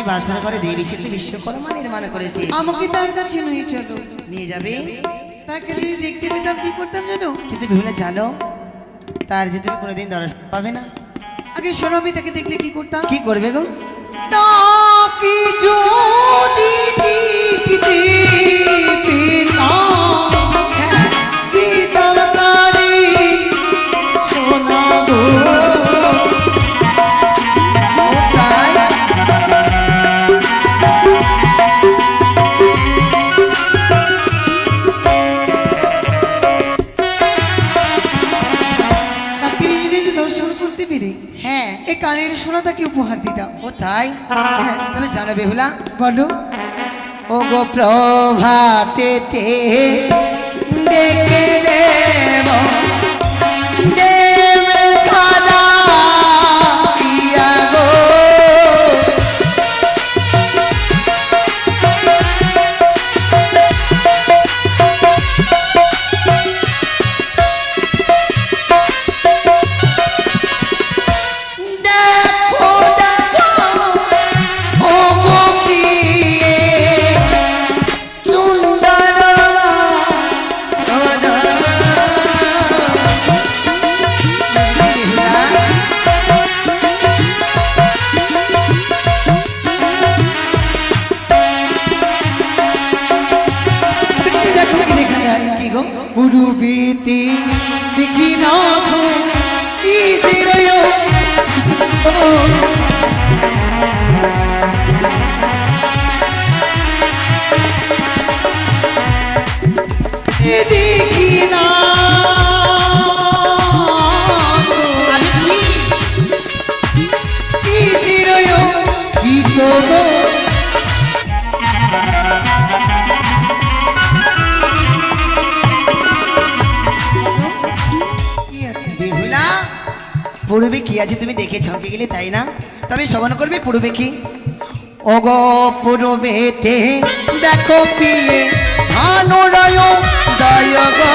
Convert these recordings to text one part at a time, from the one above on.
বাসর ঘরে দেবী শিল্পী বিশ্বকর্মা নির্মাণ করেছে। আমাকে তার কাছে নিয়ে চলো। নিয়ে যাবে? তাকে যদি দেখতে পেতাম কি করতাম জানো? কিন্তু বিহুলা জানো তার যে তুমি কোনোদিন দর্শন পাবে না। আগে শোনো, আমি তাকে দেখলে কি করতাম? কি করবে গো? তাকে যদি দেখতে পেতাম, পেতাম তারে সোনা গো। হ্যাঁ, এই কানের সোনা তাকে উপহার দিতাম। ও তাই? হ্যাঁ, তুমি জানো বেহুলা? বলো। ও গো প্রভাতে ডেকে দেব দেব সাদা পিয়া গো। পুরুবেতে দেখি না দেখি না গীত গো। পূর্বে কি আছে তুমি দেখে ঝমকে গেলে তাই না? তবে শ্রবণ করবে পূর্বে কি? ওগো পূর্বেতে দেখো পিয়ে ভানুরয় দয় গো।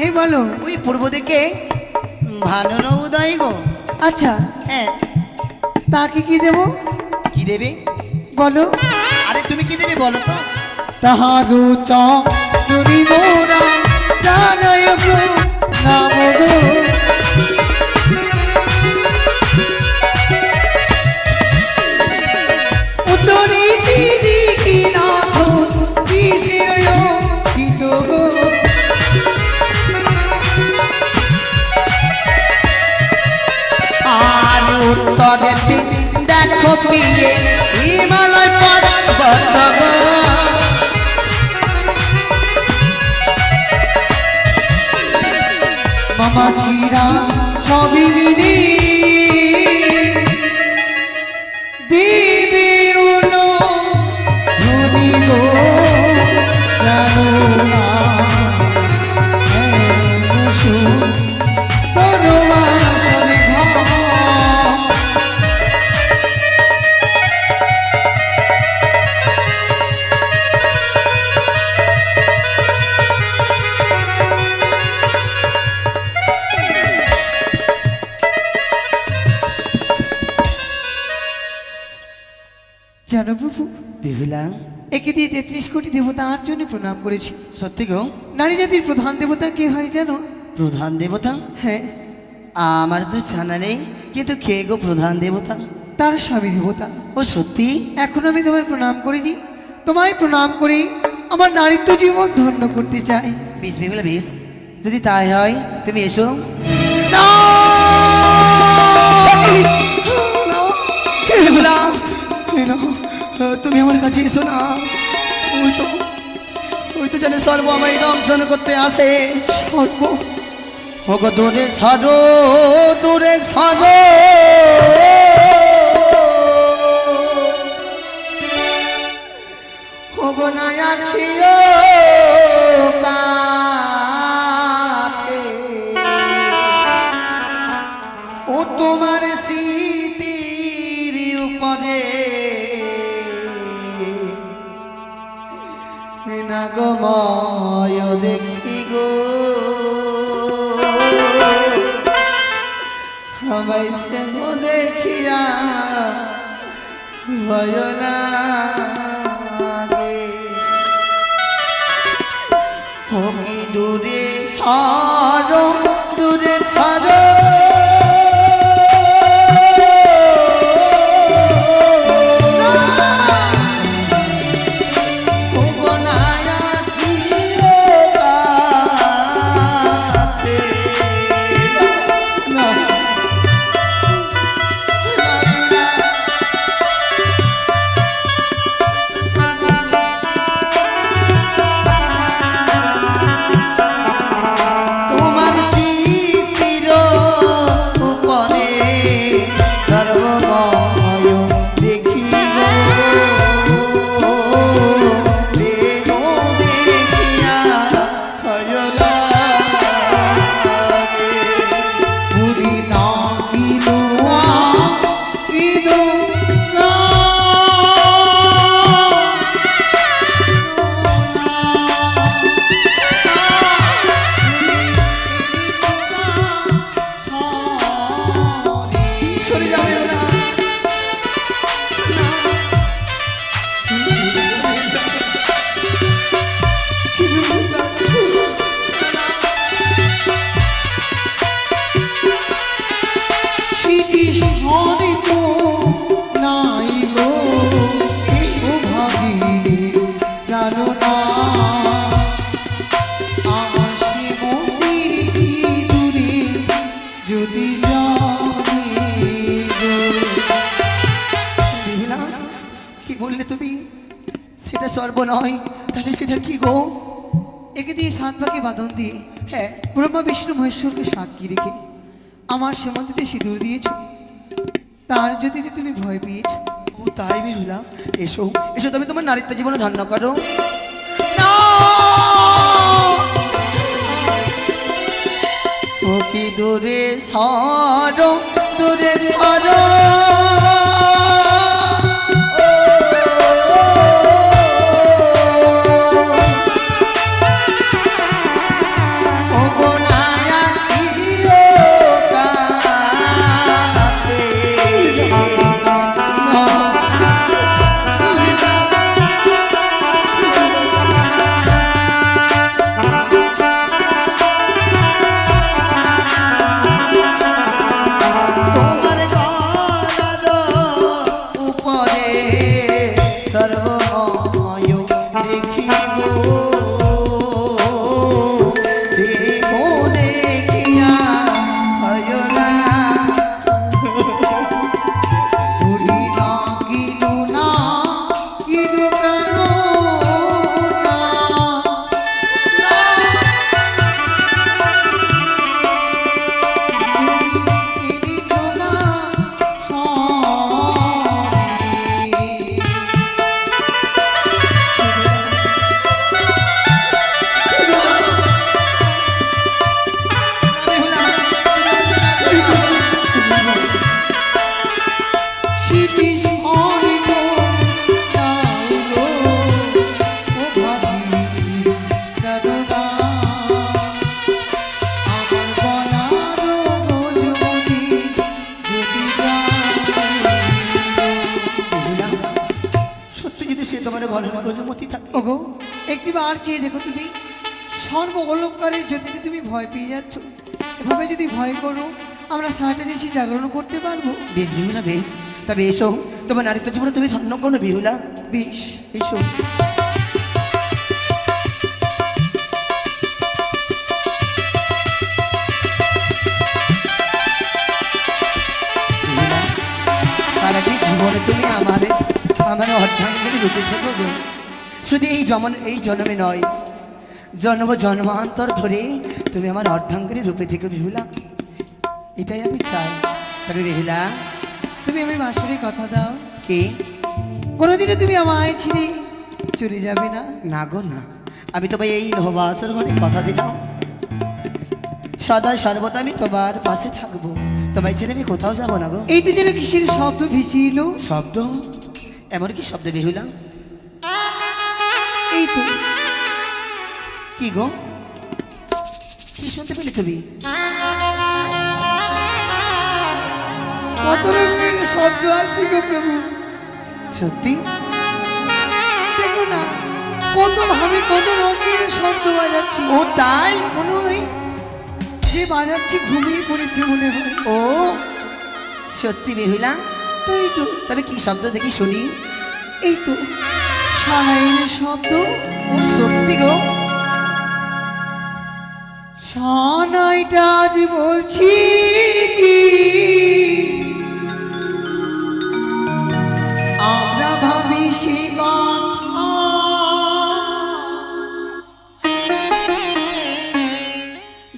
এই বলো, ওই পূর্ব দিকে ভানুর উদয় গো। আচ্ছা, হ্যাঁ, তাকে কি দেব? কি দেবে বলো। আরে তুমি কি দেবে বলো তো? তাহারু চুরি মোরা জানয় গো নাম গো। উত্তরি দিদি কি নাথ কিসেয় গীত গো। আর উত্তরে দেখো পিয়ে হিমালয় পর্বত গো। মামা ছিরা সবই মিলি দিবি উনো ধনি গো জানো না জানো প্রভু, বিহুলা একে দিয়ে 33 কোটি দেবতার জন্য প্রণাম করেছি। সত্যি গো? নারী জাতির প্রধান দেবতা কে হয় জানো? প্রধান দেবতা? হ্যাঁ, আমার তো জানা নেই, কিন্তু কে গো প্রধান দেবতা? তার স্বামী দেবতা। ও সত্যি? এখন আমি তোমায় প্রণাম করিনি, তোমায় প্রণাম করি আমার নারীত্ব জীবন ধন্য করতে চাই। বেশ বিহুলা বেশ, যদি তাই হয় তুমি এসো। বিহুলা তুমি আমার কাছে এসো না। ওই তো জানে সর্ব আমায় দংশন করতে আসে। সর্ব ওগো দূরে সরো, দূরে সরো, ওগো না আসিও কাছে। ও তোমার স্মৃতির উপরে নাগময় দেখি গো। তোমায় প্রেম দেখিয়া ভয় লাগে ও কি দূরে সারো দূরে সারো সর্ব নয় তাহলে সেটা কি গো? একে দিয়ে 7 ভাগে বাঁধন দিয়ে হ্যাঁ ব্রহ্মা বিষ্ণু মহেশ্বরকে সাক্ষী রেখে আমার সীমান্তিতে সিঁদুর দিয়েছ, তার যদি তুমি ভয় পেয়েছ। ও তাই বেহুলা, এসো এসো তুমি তোমার নারীত্ব জীবনে ধন্য করো। ও কি দূরে সরো দূরে সরো ওগো একটিবার চেয়ে দেখো, তুমি সর্ব অলঙ্কারে যদি তুমি ভয় পেয়ে যাচ্ছ, এভাবে যদি ভয় করো আমরা সারাটা নিশি জাগরণ করতে পারবো। বেশ বিহুলা বেশ, তবে এসো তোমার নারীত্ব জীবনে তুমি ধন্য করো বিহুলা। বেশ এসো। সারাটি জীবনে তুমি আমার অর্ধাঙ্গিনী রূপেছো গো। শুধু এই জন্মে নয়, জন্ম জন্মান্তর ধরে তুমি আমার অর্ধাঙ্গিনী রূপে থেকে বিহুলা, এটাই আমি চাই। তবে বিহুলা তুমি আমি বাঁশরী কথা দাও কি কোনোদিনও তুমি আমায় ছিঁড়ে চলে যাবে না? না গো না, আমি তোমায় এই লোহবাসর ঘরে কথা দিলাম, সদা সর্বদা আমি তোমার পাশে থাকবো, তোমায় ছেড়ে আমি কোথাও যাবো না গো। এইতে যেন কিসের শব্দ ভেসিল? শব্দ? এমন কি শব্দ বেহুলা? এই তো। কি গো, কি শুনতে পেলে তুমি? কত রকমের শব্দ আসছে গো প্রভু। সত্যি দেখো না কত ভাবে কত রকমের শব্দ বাজাচ্ছি। ও তাই? মনে হয় যে বাজাচ্ছি ঘুমিয়ে পড়েছে মনে হয়। ও সত্যি বেহুলা? তাই তো। তবে কি শব্দ দেখি শুনি। এই তো সানাইয়ের শব্দ। ও সত্যি গো? সানাইটা আজ বলছি কি আমরা ভাবি সে কথা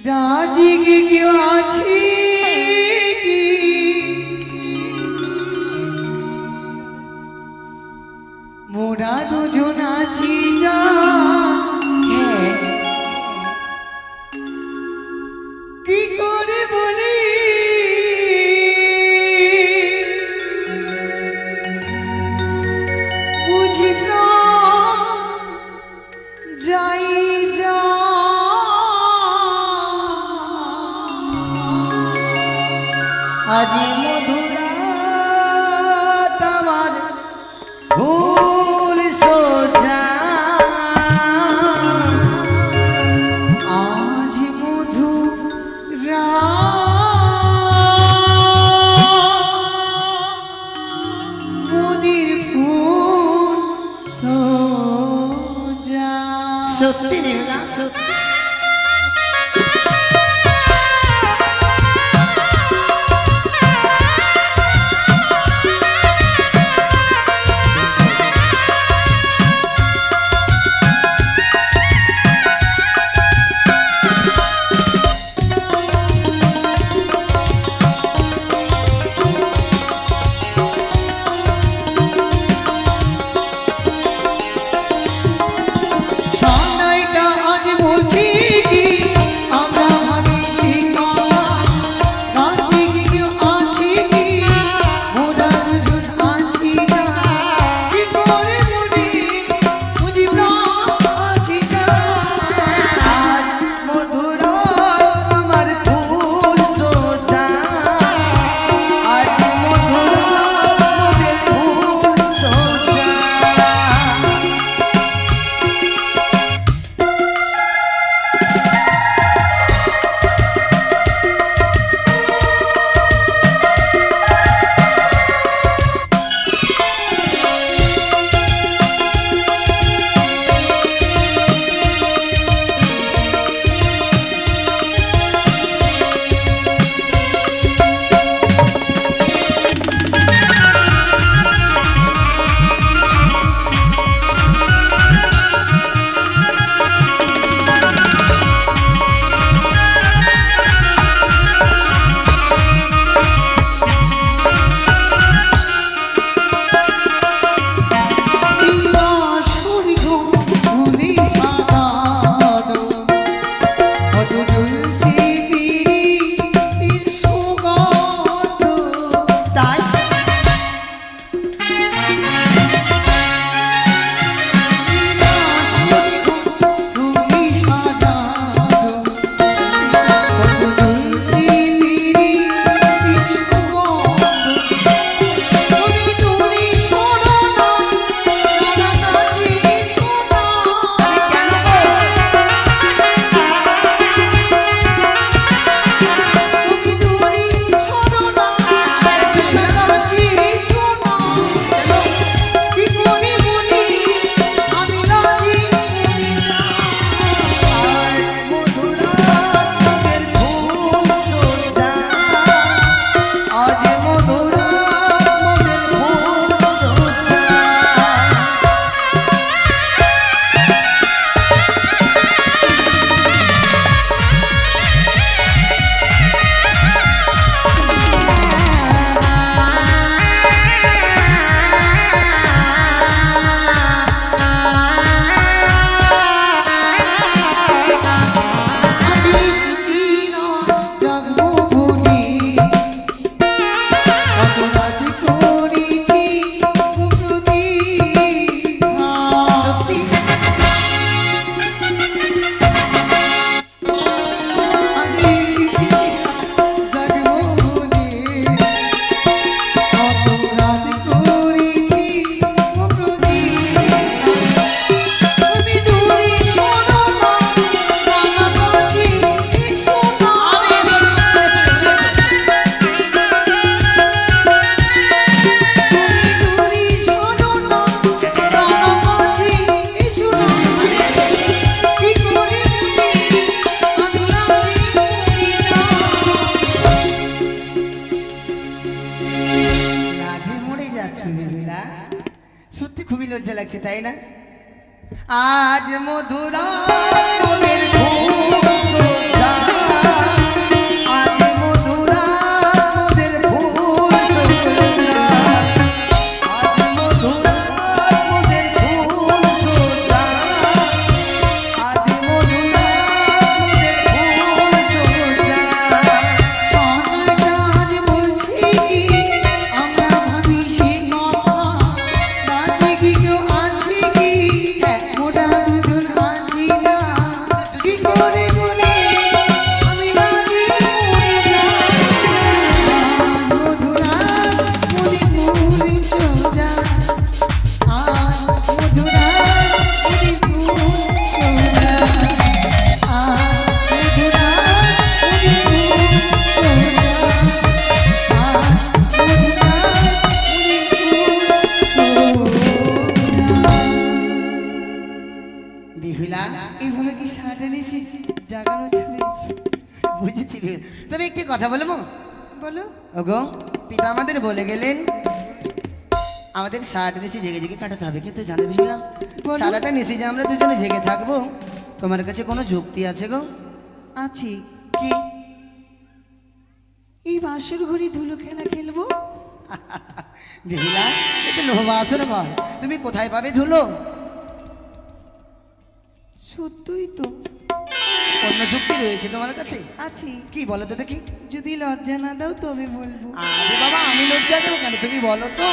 রাজি কি কেউ আছি কি মোরা দুজন আছি যা হ্যাঁ কি করে বলি বুঝি না যাই যা লজ্জা লাগছে তাই না? আজ মধুরা মোদের ফুল সোজা, আজ মধুরা মোদের ফুল সোজা, আজ মধুরা মোদের ফুল সোজা, আজ মধুরা মোদের ফুল সোজা। সোনাটা আজ বলছি আমরা ভাবি সে কথা, রাজি কি কেউ আছে কি, মোরা দুজন আছি না, কি করে বলে আমি রাজি হয়ে যাই। আজ মধুরা মোদের ফুল সোজা, আজ মধুরা মোদের ফুল সোজা, আজ মধুরা মোদের ফুল সোজা, আজ মধুরা বিহুলা, এইভাবে কি সারাটা নিশি জাগানো যাবে? বুঝেছি বিহুলা। তবে একটি কথা বলবো? বলো। ওগো, পিতা আমাদের বলে গেলেন আমাদের সারাটা নিশি জেগে জেগে কাটাতে হবে, কিন্তু জানো বিহুলা, বলো। সারাটা নিশি যে আমরা দুজনে জেগে থাকবো, তোমার কাছে কোনো যুক্তি আছে গো? আছি। কি? এই বাসর ঘড়ি ধুলো খেলা খেলবো? বিহুলা, এটা লোহবাসর ঘর, তুমি কোথায় পাবে ধুলো? সত্যই তো অন্য যুক্তি রয়েছে তোমার কাছে? আছি। কি বলো তো দেখি? যদি লজ্জা না দাও তবে বলবো। আরে বাবা, আমি লজ্জা দেবো কেন, তুমি বলো তো।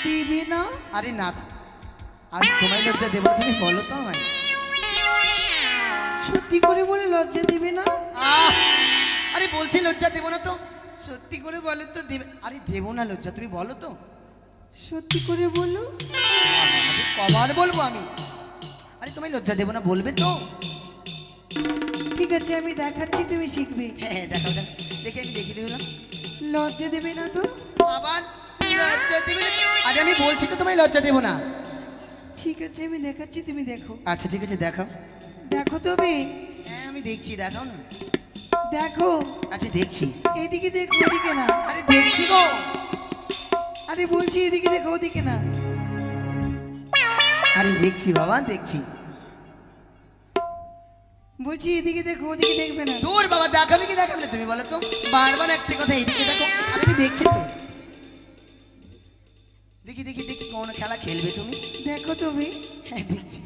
দিবে না? আরে না, আমি তোমায় লজ্জা দেবো না, তুমি বলো তো আমায়। সত্যি করে বলে লজ্জা দিবে না? আহ! আরে বলছি লজ্জা দেবো না তো, সত্যি করে বলো তো দেবে। আরে দেবো না লজ্জা, তুমি বলো তো। সত্যি করে বলো। আরে কবার বলবো আমি? আরে তোমায় লজ্জা দেবো না, বলবে তো। ঠিক আছে, আমি দেখাচ্ছি, তুমি শিখবে। হ্যাঁ দেখাও, দেখো দেখে আমি দেখি দিলাম। লজ্জা দেবে না তো? আবার লজ্জা দেবে না? আরে আমি বলছি তো তোমায় লজ্জা দেবো না। ঠিক আছে, আমি দেখাচ্ছি, তুমি দেখো। আচ্ছা ঠিক আছে, দেখাও। দেখো তবে। হ্যাঁ আমি দেখছি, দেখাও না। দেখো। আচ্ছা দেখছি। এদিকে দেখো, ওদিকে না। আরে দেখছি গো। আরে বলছি এদিকে দেখো, ওদিকে না। আরে দেখছি বাবা, দেখছি। বলছি এদিকে দেখো, ওদিকে দেখবে না। তোর বাবা, দেখাবে কি দেখাবে না তুমি বলো তো? বারবার একটা কথা, এইদিকে দেখো। আরে আমি দেখছি তো। দেখি দেখি দেখি, কোন খেলা খেলবে তুমি? দেখো তবে। হ্যাঁ দেখছি।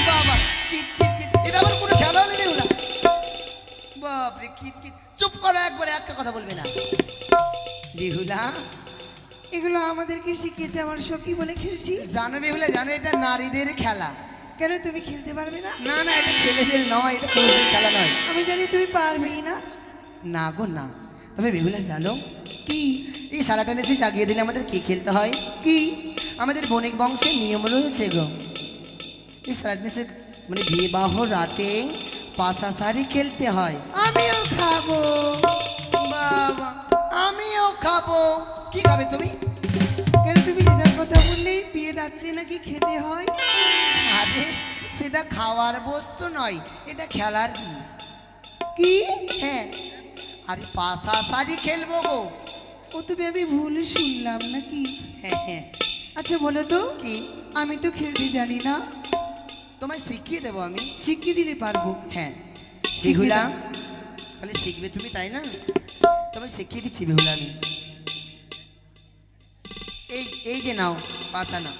বাবা, কিট কিট কিট, এটা আবার কোনো খেলা হলে নেই ওরা। বাপরে, কিট কিট, চুপ করো একবারে, একটা কথা বলবে না। বিহুলা, এগুলো আমাদেরকে শিখিয়েছে আমার সখী বলে খেলছি। জানো বিহুলা, জানো এটা নারীদের খেলা। কেন তুমি খেলতে পারবে না? না না, এটা ছেলেদের নয়, এটা পুরুষদের খেলা নয়। আমি জানি তুমি পারবেই না। না গো না। তবে বিহুলা জানো, কি? এই সারাটা নেশে জাগিয়ে দিলে আমাদের কি খেলতে হয়? কি? আমাদের বণিক বংশের নিয়ম রয়েছে গো। এই সারাটা নেশে মানে বিবাহ রাতে পাশাশারি খেলতে হয়। আমিও খাবো। বাবা, আমিও খাবো। কি খাবে তুমি? কেন তুমি যেটার কথা বললে বিয়ে রাত্রে নাকি খেতে হয়? আরে সেটা খাওয়ার বস্তু নয়, এটা খেলার জিনিস। কি? হ্যাঁ, আরে পাশাশারি খেলবো গো। ও তুমি আমি ভুল শুনলাম নাকি? হ্যাঁ হ্যাঁ। আচ্ছা বলো তো, কি? আমি তো খেলতে জানি না। তোমায় শিখিয়ে দেবো আমি। শিখিয়ে দিলে পারবো। হ্যাঁ শিখিয়ে বিহুলা, দাও। তাহলে শিখবে তুমি তাই না? তোমায় শিখিয়ে দিচ্ছি বিহুলা আমি। এই এই যে নাও, পাশা নাও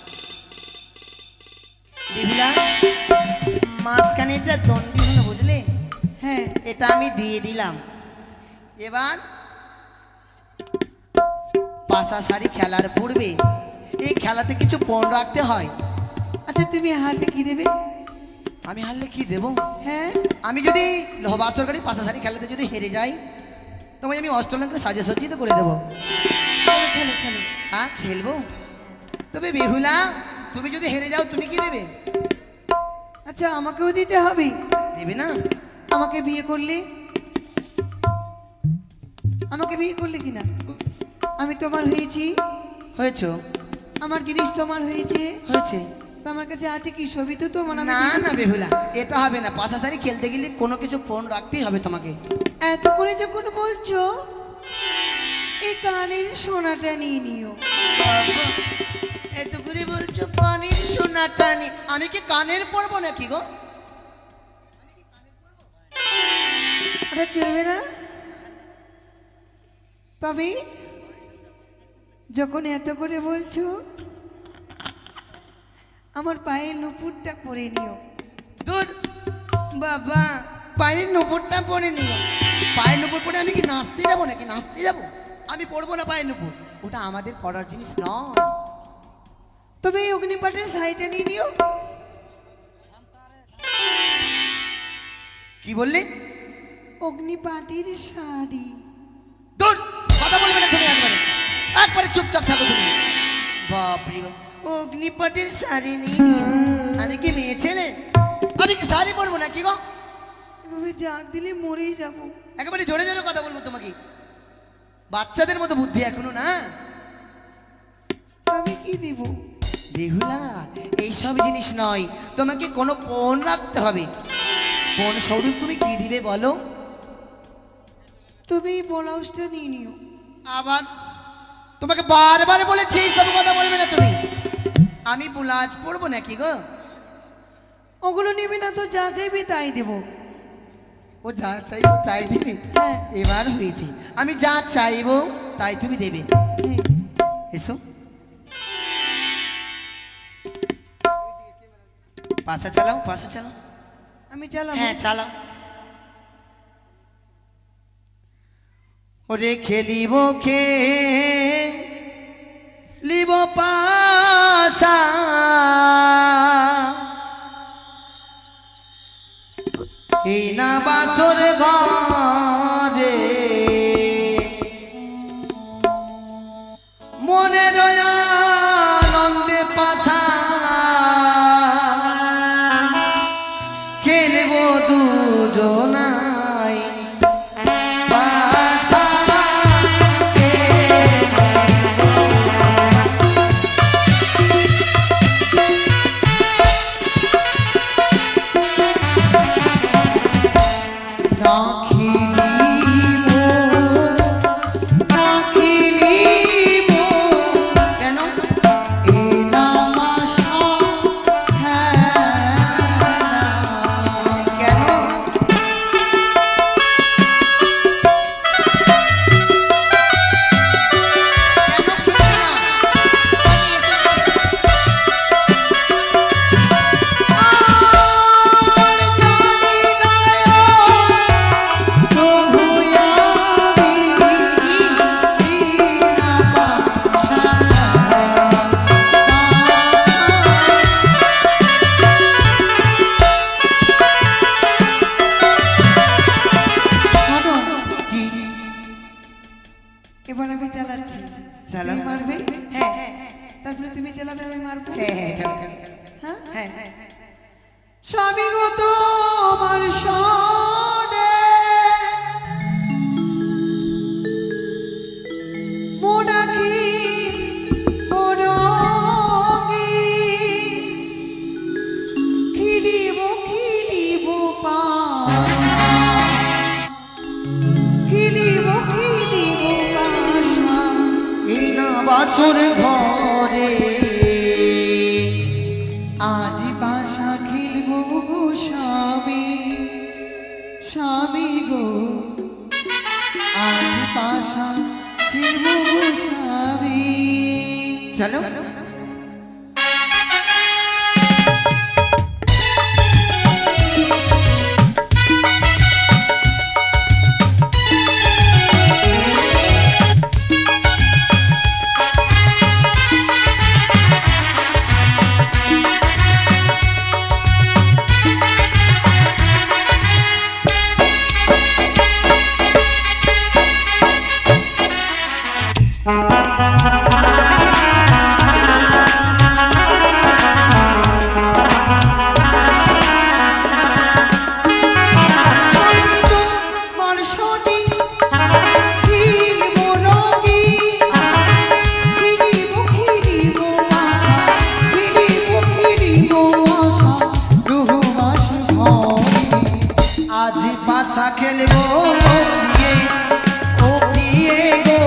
বিহুলা। মাঝখানে এটা দণ্ডি হলো, বুঝলে? হ্যাঁ। এটা আমি দিয়ে দিলাম। এবার পাশাশারি খেলার পূর্বে এই খেলাতে কিছু পণ রাখতে হয়। আচ্ছা তুমি হারলে কি দেবে? আমি হারলে কি দেবো? হ্যাঁ। আমি যদি লোহবাসরকারী পাশাশারি খেলাতে যদি হেরে যাই, তোমায় আমি অষ্টলঙ্কা সাজে সজ্জিত করে দেবো। খেলো খেলো খেলো। হ্যাঁ খেলবো। তবে বেহুলা, তুমি যদি হেরে যাও তুমি কি দেবে? আচ্ছা আমাকেও দিতে হবে? দেবে না? আমাকে বিয়ে করলে? আমাকে বিয়ে করলে কিনা? আমি তোমার হয়েছি, হয়েছো? আমার জিনিস তোমার হয়েছে, হয়েছে। তো আমার কাছে আছে কি সবই তো তোমার? আমি না দিতে- না বেহুলা, এটা হবে না। পাশাশারি খেলতে গেলে কোনো কিছু পণ রাখতেই হবে তোমাকে। এত করে যখন বলছো এই কানের সোনাটা নিয়ে নিও। বাবা, এত করে বলছো কানের সোনাটা নি, আমি কি কানের পরবো নাকি গো? ওটা চলবে না। তবে যখন এত করে বলছো, আমার পায়ে নুপুরটা পরে নিও। দূর বাবা, পায়ের নুপুরটা পরে নিও। পায়ের নুপুর পরে আমি কি নাচতে যাবো নাকি? নাচতে যাবো? আমি পরবো না পায়ের নুপুর, ওটা আমাদের পরার জিনিস নয়। তবে এই অগ্নিপাটের শাড়িটা নিয়ে নিও। কি বললি? অগ্নিপাটের শাড়ি। দূর, কথা বলবে না তুমি, একবারে একবারে চুপচাপ থাকো তুমি। বাপরে বাপ, অগ্নিপটের শাড়ি নিয়ে নিও। আমি কি মেয়ে ছেলে? আমি কি শাড়ি পরবো নাকি গো? এভাবে জাগ দিলে মরেই যাবো। একেবারে জোরে জোরে কথা বলবো তোমাকে, বাচ্চাদের মতো বুদ্ধি এখনো না। আমি কি দিব? বেহুলা, এইসব জিনিস নয়, তোমাকে কোনো পণ রাখতে হবে। পণ স্বরূপ তুমি কি দিবে বলো? তুমি এই ব্লাউজটা নিয়ে নিও। আবার তোমাকে বারবার বলেছি এইসব কথা বলবে না তুমি। আমি ব্লাউজ পরবো নাকি গো? ওগুলো নেবে না তো, যা চাইবে তাই দেবো। ও যা চাইবো তাই দিবে? হ্যাঁ। এবার হয়েছে, আমি যা চাইবো তাই তুমি দেবে। হ্যাঁ। এসো, পাশা চালাও, পাশা চালাও। আমি চালাবো। হ্যাঁ চালাও। ওরে খেলিব খেলিব পাশা, এই না বাসর ঘরে মনে আনন্দে পাশা খেলব দুজনাই পাশা। কেন? কেন? এবার আমি চালাচ্ছি। চালাও। তুমি মারবে। হ্যাঁ হ্যাঁ তারপরে তুমি চালাবে, আমি মারবো। হ্যাঁ হ্যাঁ। হ্যাঁ হ্যাঁ। স্বামী গো তোমার সনে মোনাকি করোগি, খিলিব খিলিব পা, খিলিব খিলিব পাশা। এই না বাসর ঘরে আজ পাশা খেলব গো স্বামী, স্বামী গো আজ পাশা খেলব গো স্বামী। চলো। আজ পাশা খেলবো ও প্রিয়ে গো।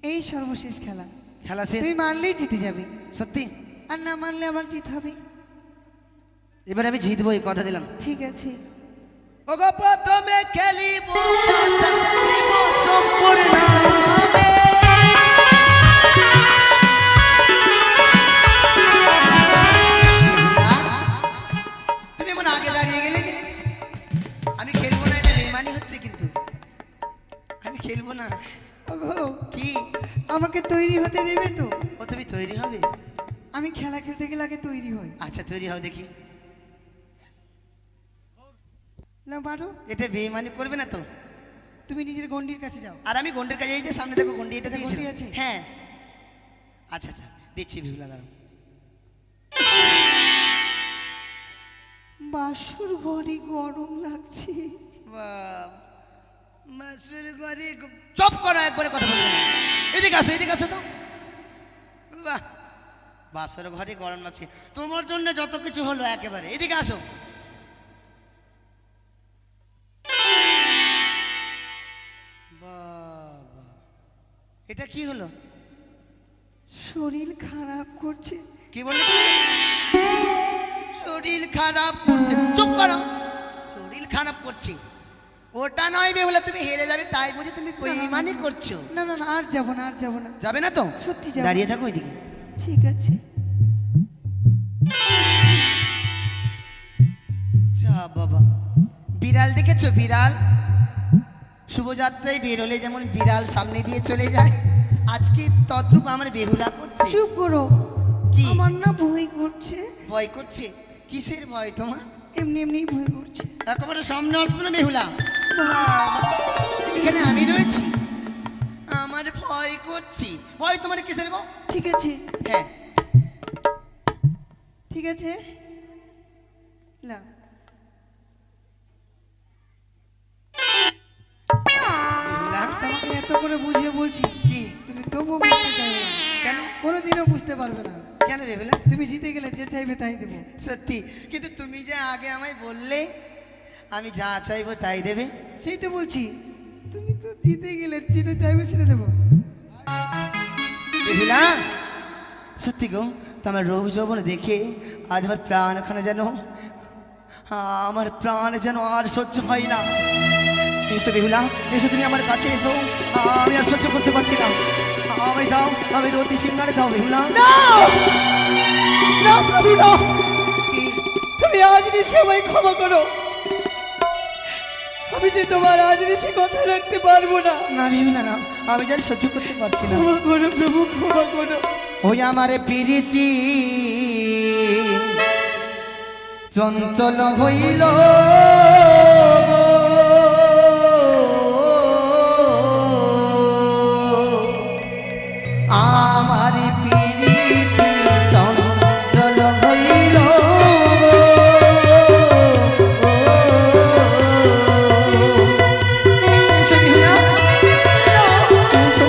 এই সর্বশেষ খেলা। খেলা শেষ? তুমি মানলেই জিতে যাবে, সত্যি? আর না মানলে আমার জিত হবে। এবার আমি জিতবো, এই কথা দিলাম। ঠিক আছে। ওগো প্রথমে খেলিব সম্পূর্ণাবে। তুমি মনে আগে দাঁড়িয়ে গেলে কি? আমি খেলবো না, এটা বেমানি হচ্ছে কিন্তু। আমি খেলবো না। ওগো, কি? আমাকে তৈরি হতে দেবে তো? ও তুমি তৈরি হবে? আমি খেলা খেলতে গেলে আগে তৈরি হই। আচ্ছা তৈরি হও দেখি। না পারো? এটা বেমানি করবে না তো? তুমি নিজের গন্ডির কাছে যাও। আর আমি গন্ডের কাছে এই যে সামনে দেখো গন্ডি, এটা এটা দিয়েছি। গন্ডি আছে? হ্যাঁ। আচ্ছা আচ্ছা দিচ্ছি, ভিউলা দাঁড়াও। বাসুর ঘরে গরম লাগছে। মাসের ঘরে চপ করো, একবারে কথা বলবে না। এদিকে আসো, এদিকে আসো তো। বাহ, বাসর ঘরে গরম লাগছে, তোমার জন্য যত কিছু হলো একেবারে। এদিকে আসো। বাবা, এটা কি হলো? শরীর খারাপ করছে। কি বললে তুমি? শরীর খারাপ করছে? চুপ করো। শরীর খারাপ করছে ওটা নয় বেহুলা, তুমি হেরে যাবে তাই বুঝে তুমি বেঈমানি করছো। না না না, আর যাবো না, আর যাবো না। যাবে না তো? সত্যি যাবো। দাঁড়িয়ে থাকো ওইদিকে। ঠিক আছে। যা বাবা, বিড়াল দেখেছো? বিড়াল শুভযাত্রায় বেরোলে যেমন বিড়াল সামনে দিয়ে চলে যায়, আজকে তদ্রূপ আমার বেহুলা করছে। চুপ করো। কি? আমার না ভয় করছে। ভয় করছে? কিসের ভয় তোমার? এমনি এমনি ভয় করছে। একেবারে সামনে আসবে না বেহুলা। বাবা, এখানে আমি রয়েছি, আমার ভয় করছি। ভয় তোমার কিসের গো? ঠিক আছে, হ্যাঁ ঠিক আছে। না, বেহুলা। তোমাকে এত করে বুঝিয়ে বলছি, কি? তুমি তবুও বুঝতে চাইবে না। কেন? কোনোদিনও বুঝতে পারবে না। কেন বেহুলা? তুমি জিতে গেলে যে চাইবে তাই দেবো। সত্যি? কিন্তু তুমি যে আগে আমায় বললে আমি যা চাইবো তাই দেবে। সেই তো বলছি, তুমি তো জিতে গেলে যেটা চাইবে সেটা দেবো। বেহুলা, সত্যি গো, তোমার রূপ যৌবন দেখে আজ আমার প্রাণখানা যেন, আমার প্রাণ যেন আর সহ্য হয় না। এসো বেহুলা, এসো, তুমি আমার কাছে এসো। আমি আর সহ্য করতে পারছি না। আমায় দাও, আমি রতি সিংহারে দাও বেহুলা। না না প্রভু, না। কি? তুমি আজ নিশে আমায় ক্ষমা করো। আমি যে তোমার আজ নিশে কথা রাখতে পারবো না। না বেহুলা না, আমি যার সহ্য করতে পারছি না। ক্ষমা করো প্রভু, ক্ষমা করো। ওই আমার প্রীতি চঞ্চল হইল, আমার প্রীতি চঞ্চল হইল। এসো বেহুলা, এসো।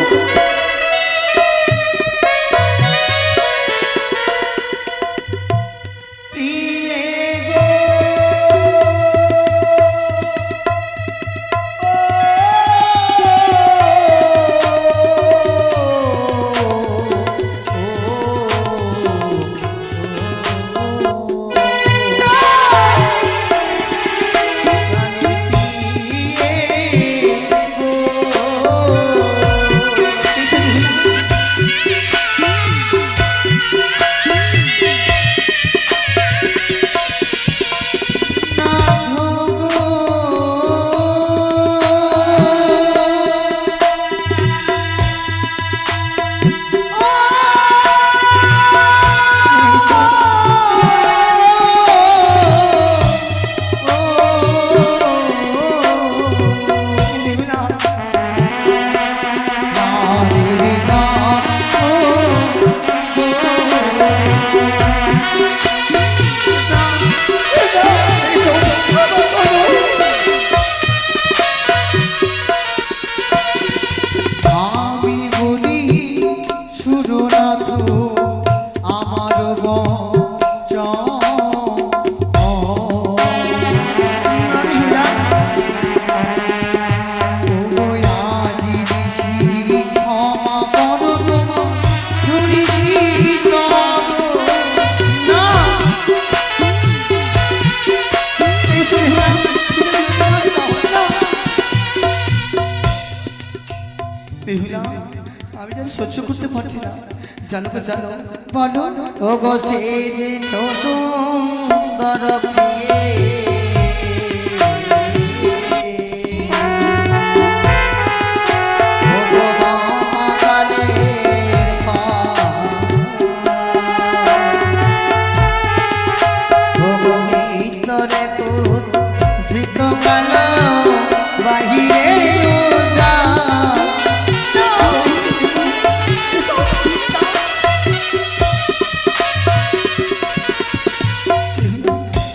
প্রিয়ে গো আমি যেন সহ্য করতে পারছি না, জানো তো জানো। বলো। ও গো সেজেছ সুন্দর প্রিয়ে, ও গো মহাকালের পাল, ও গো ভিতরে কুৎসিত কালো, বাহিরে উজাড়।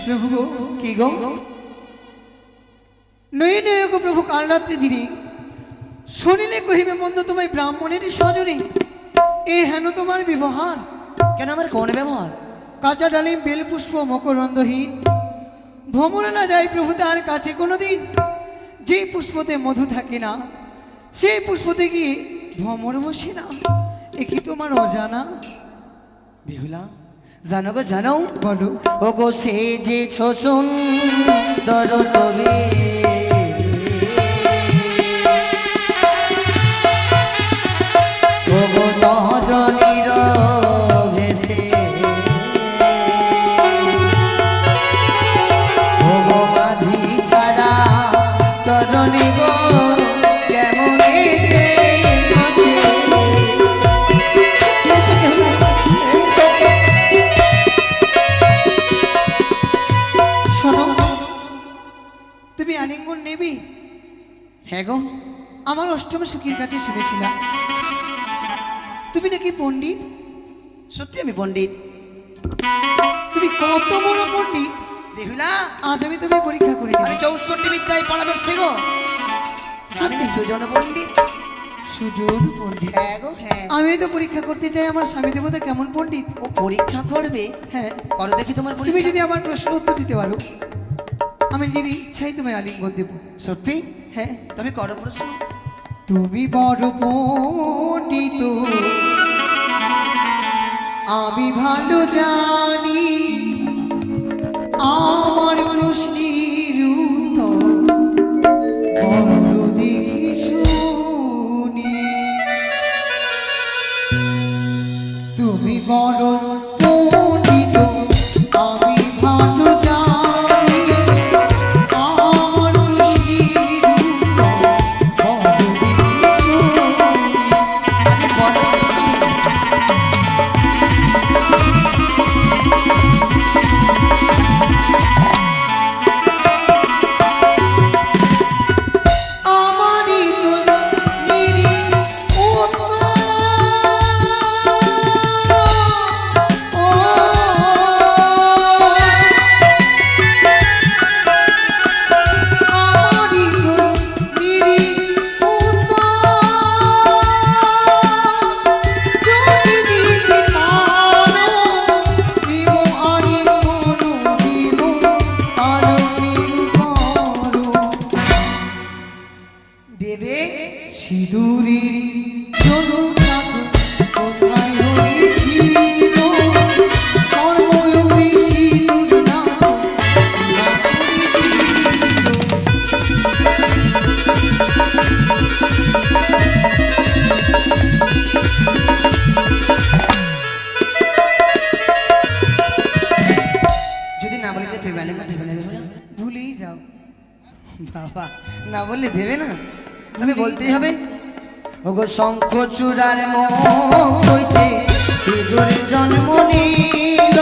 প্রভু কি গো? নয়ে নয়ে গো প্রভু, কাল রাত্রে দিনে শুনিলে কহিবে মন্দ তোমায় ব্রাহ্মণের সজনে, এ হেন তোমার ব্যবহার। কেন আমার কোন ব্যবহার? কাঁচা ডালিম বেলপুষ্প মকরন্দহীন, ভ্রমণে না যায় প্রভু তার কাছে কোনোদিন। যেই পুষ্পতে মধু থাকে না, সেই পুষ্পতে গিয়ে ভ্রমর বসে না, এ কি তোমার অজানা? বেহুলা, জানো গো জানো। বলো। ও গো সেজেছ সুন্দর তবে, ও গো তরণীর ভেসে, ও গো মাঝি ছাড়া তরণী গো কেমন শোনো, তুমি আলিঙ্গন নেবে? হ্যাঁ গো, আমার অষ্টম সুখীর কাছে শুনেছিলাম তুমি নাকি পণ্ডিত। সত্যি আমি পণ্ডিত। তুমি কত বড় পণ্ডিত, বেহুলা, আজ আমি তুমি পরীক্ষা করি। আমি 64 বিদ্যায় পারদর্শী গো। আমি সুজন পণ্ডিত। সুজন পণ্ডিত? হ্যাঁ গো হ্যাঁ। আমি তো পরীক্ষা করতে চাই আমার স্বামী দেবতা কেমন পণ্ডিত। ও পরীক্ষা করবে? হ্যাঁ, করো দেখি তোমার তুমি পরীক্ষা। যদি আমার প্রশ্ন উত্তর দিতে পারো, আমি নিজের ইচ্ছাই তোমায় আলিঙ্গন দেব। সত্যি? হ্যাঁ। তবে করো প্রশ্ন। তুমি বড় পণ্ডিত আমি ভালো জানি, আমার প্রশ্নের উত্তর বড় দেখি শুনি। তুমি বড় পণ্ডিত আমি ভালো জানি, আমার প্রশ্নের উত্তর বড় দেখি শুনি। আমি বলো তো তুমি। আমারই প্রশ্নের উত্তর আমারই প্রশ্নের উত্তর যদি দিতে পারো দিব আলিঙ্গন, দিব আলিঙ্গন। দেবে? সিঁদুরের জনকাত কোথায় হয়েছিল, সর্বয়ুগে সিঁদুর না যদি না বলে দেবে আলিঙ্গন দেবে না বেহুলা? ভুলেই যাও। বাবা, না বললে দেবে না, তবে বলতেই হবে। ওগো শঙ্খ চূড়ার মোহ হইতে সিঁদুর জন্ম নিল,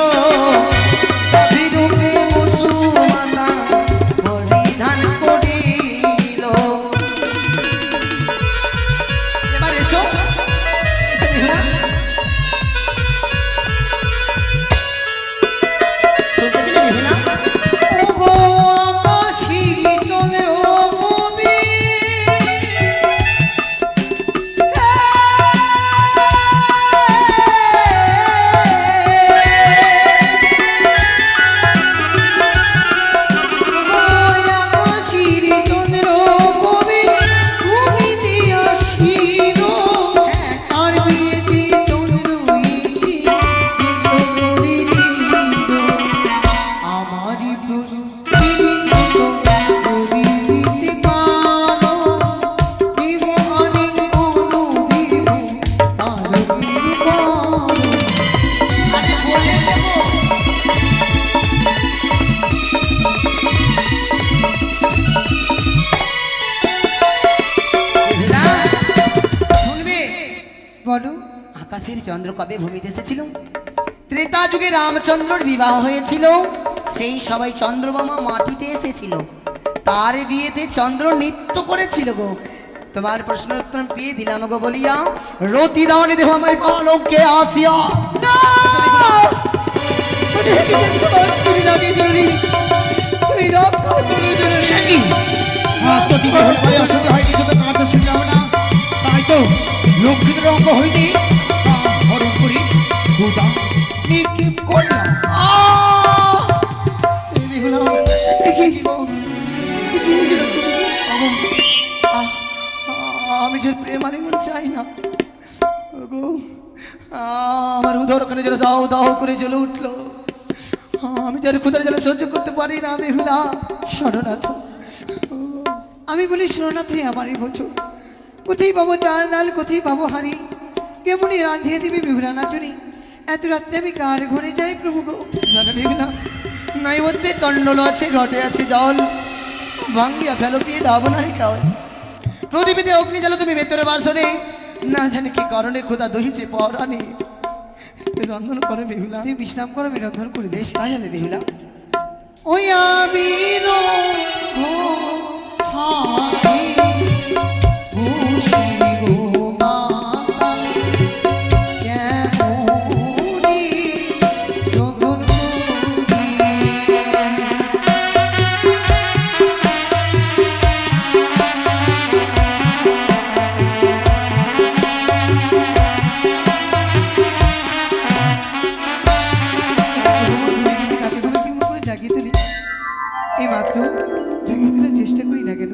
অভিরূপে মুসুমাতা পরিধান করিল। এবার এসো, বেহুলা। শুনতে পেলে বেহুলা? ওগো আকাশে চলে ও কবি, বলো। আকাশের চন্দ্র কবে ভূমিতে এসেছিল? ত্রেতা যুগে রামচন্দ্রর বিবাহ হয়েছিল, সেই সবাই চন্দ্রমামা মাটিতে এসেছিল, তার বিয়েতে চন্দ্র নৃত্য করেছিল গো। তোমার প্রশ্নের উত্তর পেয়ে দিলাম গো বলিয়া রতি দাওনি দেহ আমায় পালকে আসিয়া। তুমি রক্ষা করো জননী। সে কি? যদি বিহল পরে অসুবিধা হয় কিছু তো কাজ শুনতে হবে না, তাই তো লক্ষ্মীদের অঙ্গ হইতে হরণ করি সুদা নিক্ষেপ করলাম। আমি যে প্রেম আলিঙ্গন চাই না গো, আমার উদর ওখানে যেন দাও দাও করে জ্বলে উঠলো। আমি যার ক্ষুদার জ্বালা সহ্য করতে পারি না বেহুলা। শরণাথ, আমি বলি শরণাথ আমারই বলছো, কোথায় পাবো চাল ডাল, কোথায় পাবো হাড়ি, কেমনই রাঁধিয়ে দিবি বিহুলা নাচনি। এত রাত্রে আমি কার ঘরে যাই প্রভু গো। জানো বেহুলা, নাই মধ্যে তন্ডল আছে, ঘটে আছে জল, ভাঙ্গিয়া ফেলো পিয়ে ডাবো নারী খাওয়াই। প্রদীপীতে অগ্নি জ্বালো তুমি ভেতরে বাসরে, না জানি কি কারণে খোদা দহিছে পরানি। রন্ধন করে বেহুলা, তুই বিশ্রাম করো, আমি রন্ধন করে বেশ কাজ হবে বেহুলা। ওই আমি এই মাত্র জাগিয়ে তোলার চেষ্টা করি না কেন,